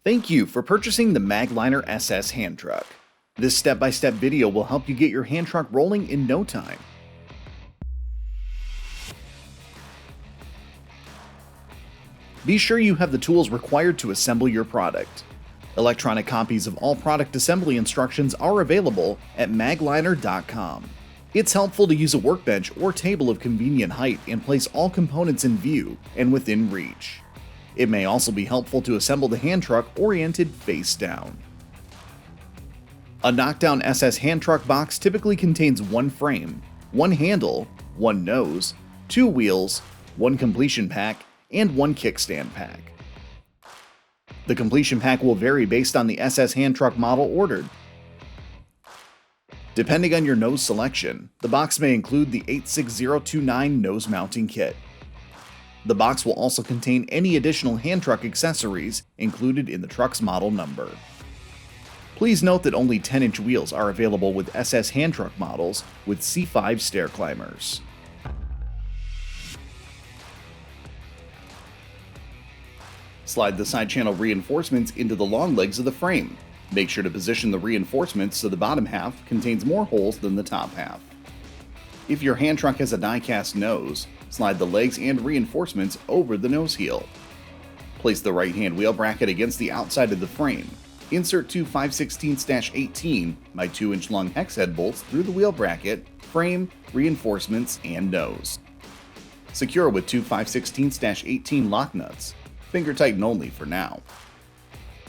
Thank you for purchasing the Magliner SS hand truck. This step-by-step video will help you get your hand truck rolling in no time. Be sure you have the tools required to assemble your product. Electronic copies of all product assembly instructions are available at magliner.com. It's helpful to use a workbench or table of convenient height and place all components in view and within reach. It may also be helpful to assemble the hand truck oriented face down. A knockdown SS hand truck box typically contains one frame, one handle, one nose, two wheels, one completion pack, and one kickstand pack. The completion pack will vary based on the SS hand truck model ordered. Depending on your nose selection, the box may include the 86029 nose mounting kit. The box will also contain any additional hand truck accessories included in the truck's model number. Please note that only 10-inch wheels are available with SS hand truck models with C5 stair climbers. Slide the side channel reinforcements into the long legs of the frame. Make sure to position the reinforcements so the bottom half contains more holes than the top half. If your hand truck has a die-cast nose, slide the legs and reinforcements over the nose heel. Place the right-hand wheel bracket against the outside of the frame. Insert two 5/16-18 by 2-inch long hex head bolts through the wheel bracket, frame, reinforcements, and nose. Secure with two 5/16-18 lock nuts. Finger tighten only for now.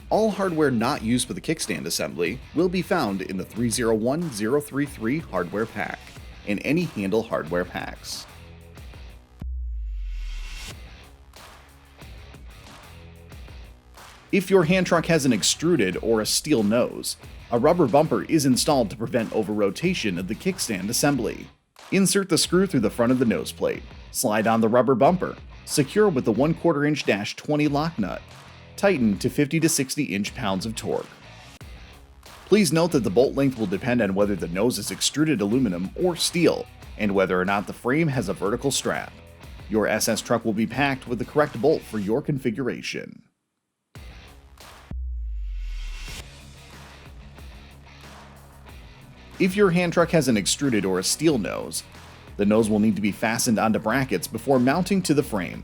All hardware not used for the kickstand assembly will be found in the 301033 hardware pack and any handle hardware packs. If your hand truck has an extruded or a steel nose, a rubber bumper is installed to prevent over-rotation of the kickstand assembly. Insert the screw through the front of the nose plate, slide on the rubber bumper, secure with the 1/4 inch -20 lock nut, tighten to 50 to 60 inch-pounds of torque. Please note that the bolt length will depend on whether the nose is extruded aluminum or steel, and whether or not the frame has a vertical strap. Your SS truck will be packed with the correct bolt for your configuration. If your hand truck has an extruded or a steel nose, the nose will need to be fastened onto brackets before mounting to the frame.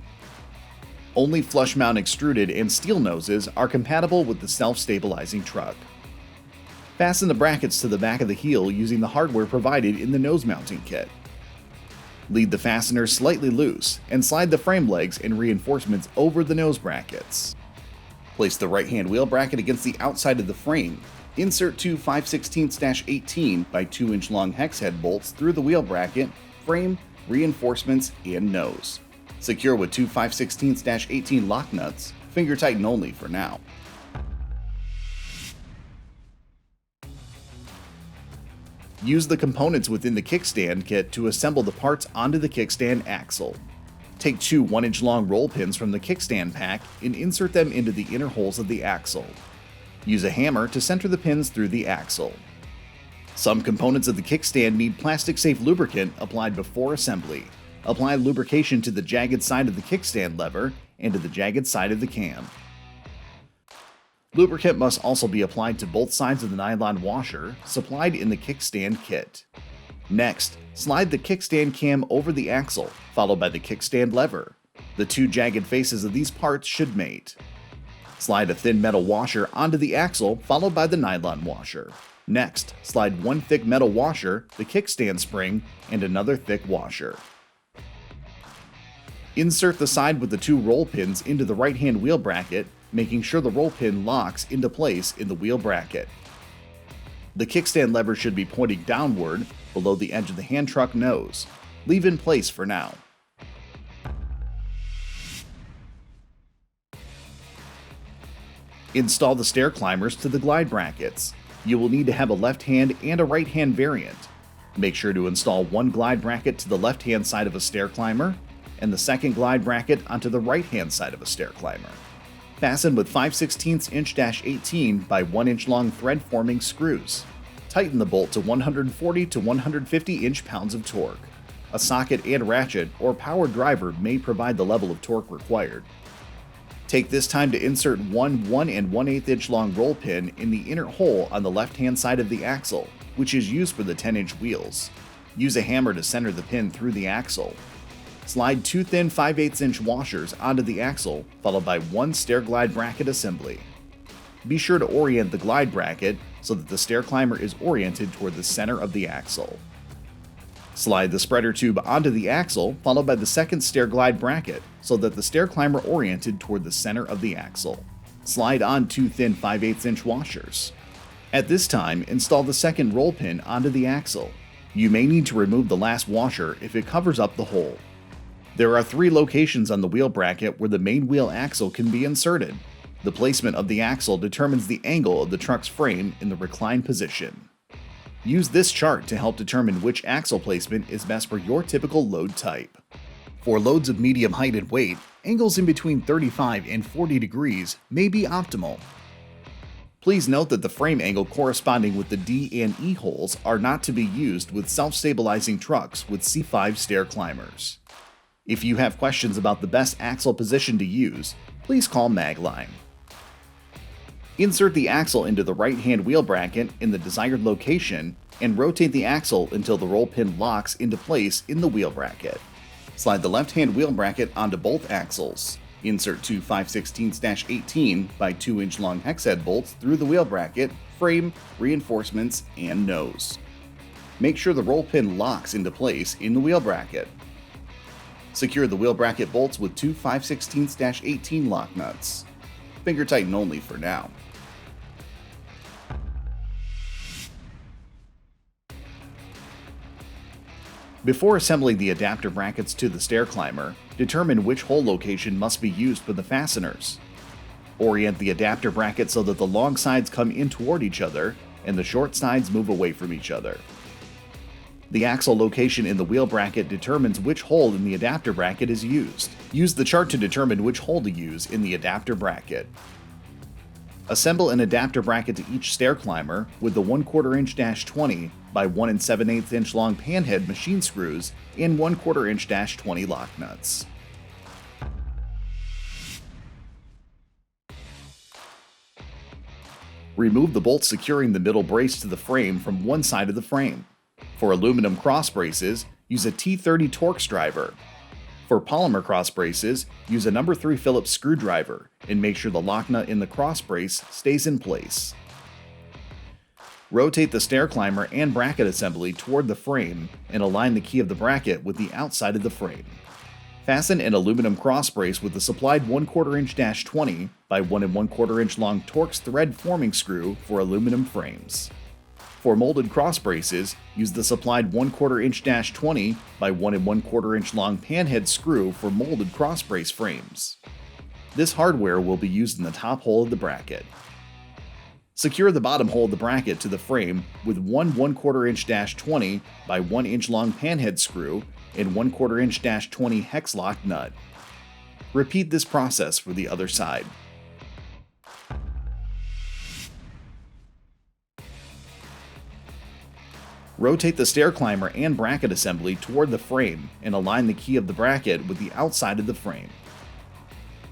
Only flush mount extruded and steel noses are compatible with the self-stabilizing truck. Fasten the brackets to the back of the heel using the hardware provided in the nose mounting kit. Lead the fastener slightly loose and slide the frame legs and reinforcements over the nose brackets. Place the right-hand wheel bracket against the outside of the frame. Insert two 5/16-18 by 2-inch long hex head bolts through the wheel bracket, frame, reinforcements, and nose. Secure with two 5/16-18 lock nuts, finger tighten only for now. Use the components within the kickstand kit to assemble the parts onto the kickstand axle. Take two 1-inch long roll pins from the kickstand pack and insert them into the inner holes of the axle. Use a hammer to center the pins through the axle. Some components of the kickstand need plastic-safe lubricant applied before assembly. Apply lubrication to the jagged side of the kickstand lever and to the jagged side of the cam. Lubricant must also be applied to both sides of the nylon washer supplied in the kickstand kit. Next, slide the kickstand cam over the axle, followed by the kickstand lever. The two jagged faces of these parts should mate. Slide a thin metal washer onto the axle, followed by the nylon washer. Next, slide one thick metal washer, the kickstand spring, and another thick washer. Insert the side with the two roll pins into the right-hand wheel bracket, making sure the roll pin locks into place in the wheel bracket. The kickstand lever should be pointing downward below the edge of the hand truck nose. Leave in place for now. Install the stair climbers to the glide brackets. You will need to have a left-hand and a right-hand variant. Make sure to install one glide bracket to the left-hand side of a stair climber, and the second glide bracket onto the right-hand side of a stair climber. Fasten with 5/16" by 1-inch long thread-forming screws. Tighten the bolt to 140 to 150 inch-pounds of torque. A socket and ratchet or power driver may provide the level of torque required. Take this time to insert one 1 1/8 inch long roll pin in the inner hole on the left-hand side of the axle, which is used for the 10-inch wheels. Use a hammer to center the pin through the axle. Slide two thin 5/8 inch washers onto the axle, followed by one stair glide bracket assembly. Be sure to orient the glide bracket so that the stair climber is oriented toward the center of the axle. Slide the spreader tube onto the axle, followed by the second stair glide bracket, so that the stair climber oriented toward the center of the axle. Slide on two thin 5/8 inch washers. At this time, install the second roll pin onto the axle. You may need to remove the last washer if it covers up the hole. There are 3 locations on the wheel bracket where the main wheel axle can be inserted. The placement of the axle determines the angle of the truck's frame in the reclined position. Use this chart to help determine which axle placement is best for your typical load type. For loads of medium height and weight, angles in between 35 and 40 degrees may be optimal. Please note that the frame angle corresponding with the D and E holes are not to be used with self-stabilizing trucks with C5 stair climbers. If you have questions about the best axle position to use, please call Magline. Insert the axle into the right-hand wheel bracket in the desired location and rotate the axle until the roll pin locks into place in the wheel bracket. Slide the left-hand wheel bracket onto both axles. Insert two 5/16-18 by 2 inch long hex head bolts through the wheel bracket, frame, reinforcements, and nose. Make sure the roll pin locks into place in the wheel bracket. Secure the wheel bracket bolts with two 5/16-18 lock nuts. Finger tighten only for now. Before assembling the adapter brackets to the stair climber, determine which hole location must be used for the fasteners. Orient the adapter bracket so that the long sides come in toward each other and the short sides move away from each other. The axle location in the wheel bracket determines which hole in the adapter bracket is used. Use the chart to determine which hole to use in the adapter bracket. Assemble an adapter bracket to each stair climber with the 1/4 inch -20 by 1 7/8 inch long panhead machine screws and 1/4 inch -20 lock nuts. Remove the bolts securing the middle brace to the frame from one side of the frame. For aluminum cross braces, use a T30 Torx driver. For polymer cross braces, use a No. 3 Phillips screwdriver and make sure the lock nut in the cross brace stays in place. Rotate the stair climber and bracket assembly toward the frame and align the key of the bracket with the outside of the frame. Fasten an aluminum cross brace with the supplied 1/4 inch -20 by 1 1/4 inch long Torx thread forming screw for aluminum frames. For molded cross braces, use the supplied 1/4 inch -20 by 1 1/4 inch long panhead screw for molded cross brace frames. This hardware will be used in the top hole of the bracket. Secure the bottom hole of the bracket to the frame with one 1/4 inch -20 by 1 inch long panhead screw and 1/4 inch -20 hex lock nut. Repeat this process for the other side. Rotate the stair climber and bracket assembly toward the frame and align the key of the bracket with the outside of the frame.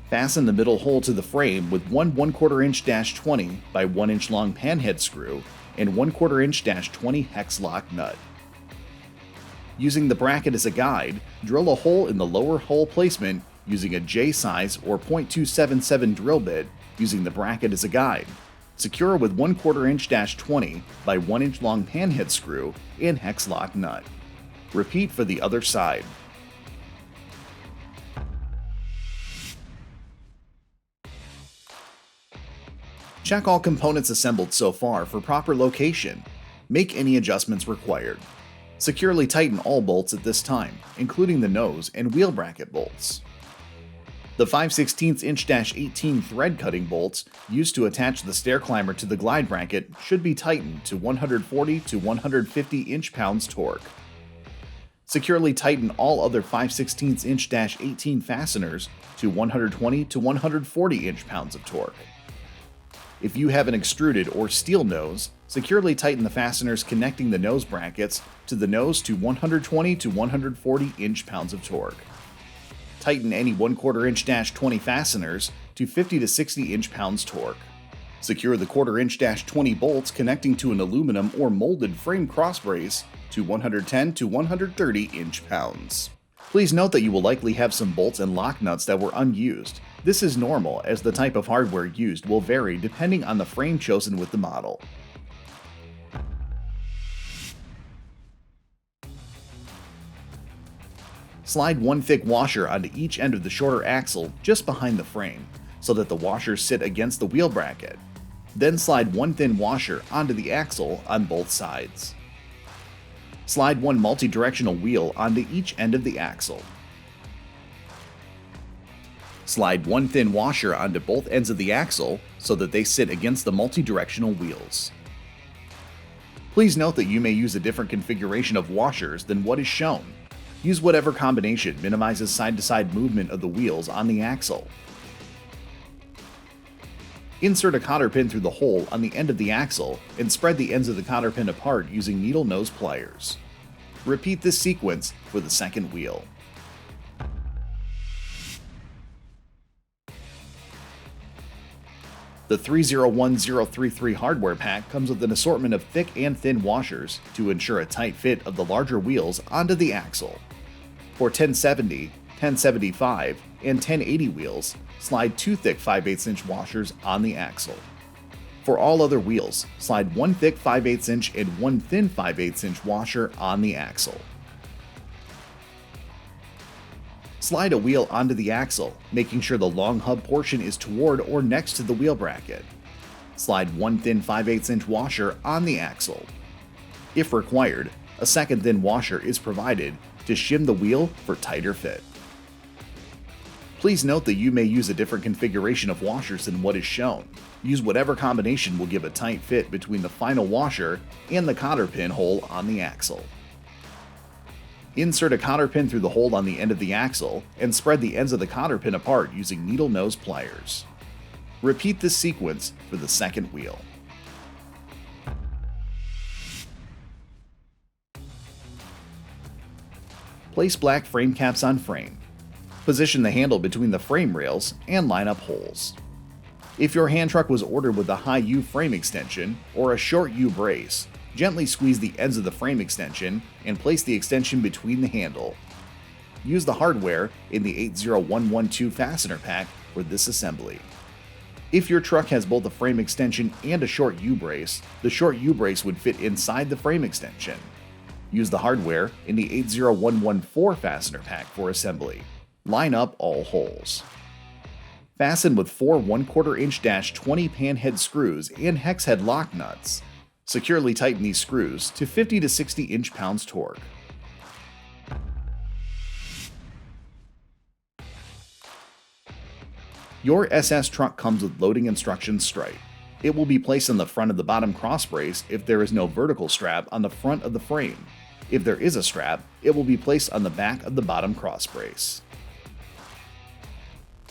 Fasten the middle hole to the frame with one 1/4 inch -20 by 1 inch long panhead screw and 1/4 inch -20 hex lock nut. Using the bracket as a guide, drill a hole in the lower hole placement using a J-size or .277 drill bit using the bracket as a guide. Secure with 1/4 inch -20 by 1 inch long panhead screw and hex lock nut. Repeat for the other side. Check all components assembled so far for proper location. Make any adjustments required. Securely tighten all bolts at this time, including the nose and wheel bracket bolts. The 5/16 inch -18 thread cutting bolts used to attach the stair climber to the glide bracket should be tightened to 140 to 150 inch-pounds torque. Securely tighten all other 5/16 inch -18 fasteners to 120 to 140 inch-pounds of torque. If you have an extruded or steel nose, securely tighten the fasteners connecting the nose brackets to the nose to 120 to 140 inch-pounds of torque. Tighten any 1/4 inch -20 fasteners to 50 to 60 inch-pounds torque. Secure the 1/4 inch-20 bolts connecting to an aluminum or molded frame cross brace to 110 to 130 inch-pounds. Please note that you will likely have some bolts and lock nuts that were unused. This is normal, as the type of hardware used will vary depending on the frame chosen with the model. Slide one thick washer onto each end of the shorter axle just behind the frame, so that the washers sit against the wheel bracket. Then slide one thin washer onto the axle on both sides. Slide one multi-directional wheel onto each end of the axle. Slide one thin washer onto both ends of the axle so that they sit against the multi-directional wheels. Please note that you may use a different configuration of washers than what is shown. Use whatever combination minimizes side-to-side movement of the wheels on the axle. Insert a cotter pin through the hole on the end of the axle and spread the ends of the cotter pin apart using needle nose pliers. Repeat this sequence for the second wheel. The 301033 hardware pack comes with an assortment of thick and thin washers to ensure a tight fit of the larger wheels onto the axle. For 1070, 1075, and 1080 wheels, slide two thick 5/8 inch washers on the axle. For all other wheels, slide one thick 5/8 inch and one thin 5/8 inch washer on the axle. Slide a wheel onto the axle, making sure the long hub portion is toward or next to the wheel bracket. Slide one thin 5/8 inch washer on the axle. If required, a second thin washer is provided to shim the wheel for tighter fit. Please note that you may use a different configuration of washers than what is shown. Use whatever combination will give a tight fit between the final washer and the cotter pin hole on the axle. Insert a cotter pin through the hole on the end of the axle and spread the ends of the cotter pin apart using needle nose pliers. Repeat this sequence for the second wheel. Place black frame caps on frame. Position the handle between the frame rails and line up holes. If your hand truck was ordered with a high U frame extension or a short U brace, gently squeeze the ends of the frame extension and place the extension between the handle. Use the hardware in the 80112 fastener pack for this assembly. If your truck has both a frame extension and a short U brace, the short U brace would fit inside the frame extension. Use the hardware in the 80114 fastener pack for assembly. Line up all holes. Fasten with four 1/4 inch-20 panhead screws and hex head lock nuts. Securely tighten these screws to 50 to 60 inch-pounds torque. Your SS truck comes with loading instructions stripe. It will be placed on the front of the bottom cross brace if there is no vertical strap on the front of the frame. If there is a strap, it will be placed on the back of the bottom cross brace.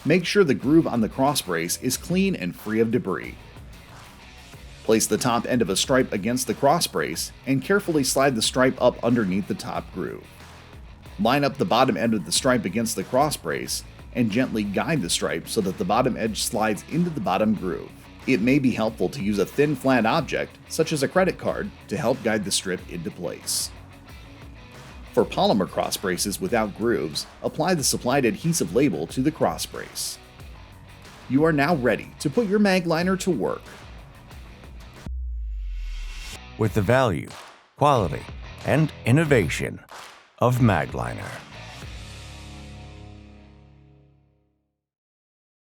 Make sure the groove on the cross brace is clean and free of debris. Place the top end of a stripe against the cross brace and carefully slide the stripe up underneath the top groove. Line up the bottom end of the stripe against the cross brace and gently guide the stripe so that the bottom edge slides into the bottom groove. It may be helpful to use a thin flat object, such as a credit card, to help guide the strip into place. For polymer cross braces without grooves, apply the supplied adhesive label to the cross brace. You are now ready to put your Magliner to work. With the value, quality, and innovation of Magliner.